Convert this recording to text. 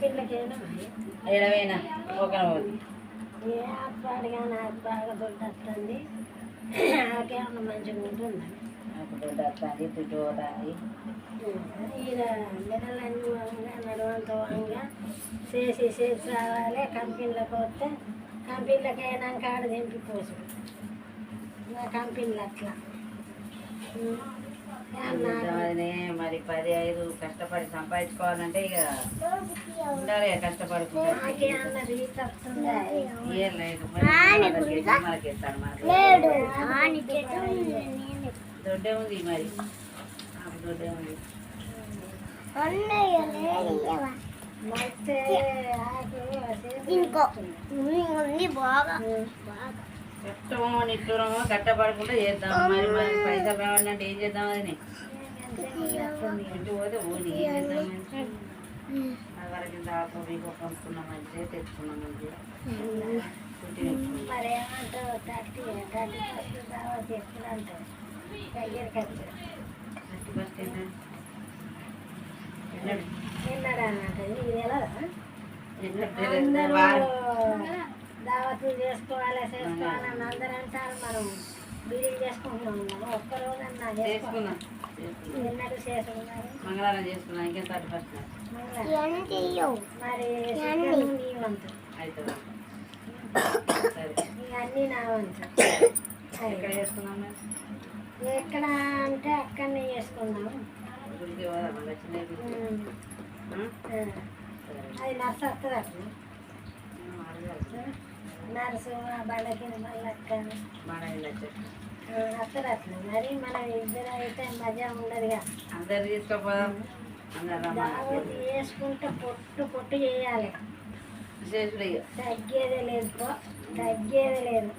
కంపెనీలకేనా ఎడవైనా okay ఏ ఆత్వాడిగా నాకు బాగా దొడ్డు వస్తుంది ఆకేమన్నా మంచిగా ఉంటుంది నాకు దొడ్డు వస్తుంది తుట్టు పోతుంది ఈయన నెలలన్నీ నడవంత వంగా చేసి రావాలి కంపెనీలకు వస్తే కంపెనీలకు అయినాక ఆడ దింపిపోసు నా కంపెనీలు అట్లా మరి 10-5 కష్టపడి సంపాదించుకోవాలంటే ఇక ఉండాలి కష్టపడుకుంటే మనకి ఇస్తాడు దొడ్డే ఉంది మరి దొడ్డే ఉంది కష్టమో నిట్టూరమో కట్టపడకుండా చేద్దాం మరి మరి పైసలు రావాలంటే ఏం చేద్దాం అది ఇంటి పోతే ఊరి ఏం చేద్దాం వరకు దాకా మీకు కొనుక్కున్నాం మంచిగా తెచ్చుకున్నాం మంచిగా మరేమంటావు 30 దావత్ ఎప్పుడు అంటావు దగ్గరికి వచ్చాడు నిన్నడా అన్నట్టు నీకు తెలియదా దావతులు చేసుకోవాలని అందరూ అంటారు మనం బిర్యానీ చేసుకుంటున్నాం ఒక్కరోజన్నా చేసుకున్నాం నిన్నటి చేసుకున్నారు మంగళవారం చేసుకున్నాం ఇంకా 31 మరి నీ వంతు అన్నీ నా వంతు ఎక్కడ చేసుకున్నాం ఎక్కడ అంటే అక్కడనే చేసుకున్నాము గుడికి పోదాం అది నర్సు వస్తుంది అట్లా నర్సు బళ్ళకి మళ్ళక్క వస్తుంది అట్లా మరి మనం ఇద్దరు అయితే మజా ఉండదుగా అందరు తీసుకోపోదాం దావత్ చేసుకుంటే పొట్టు చేయాలి తగ్గేదే లేదు తగ్గేదే లేదు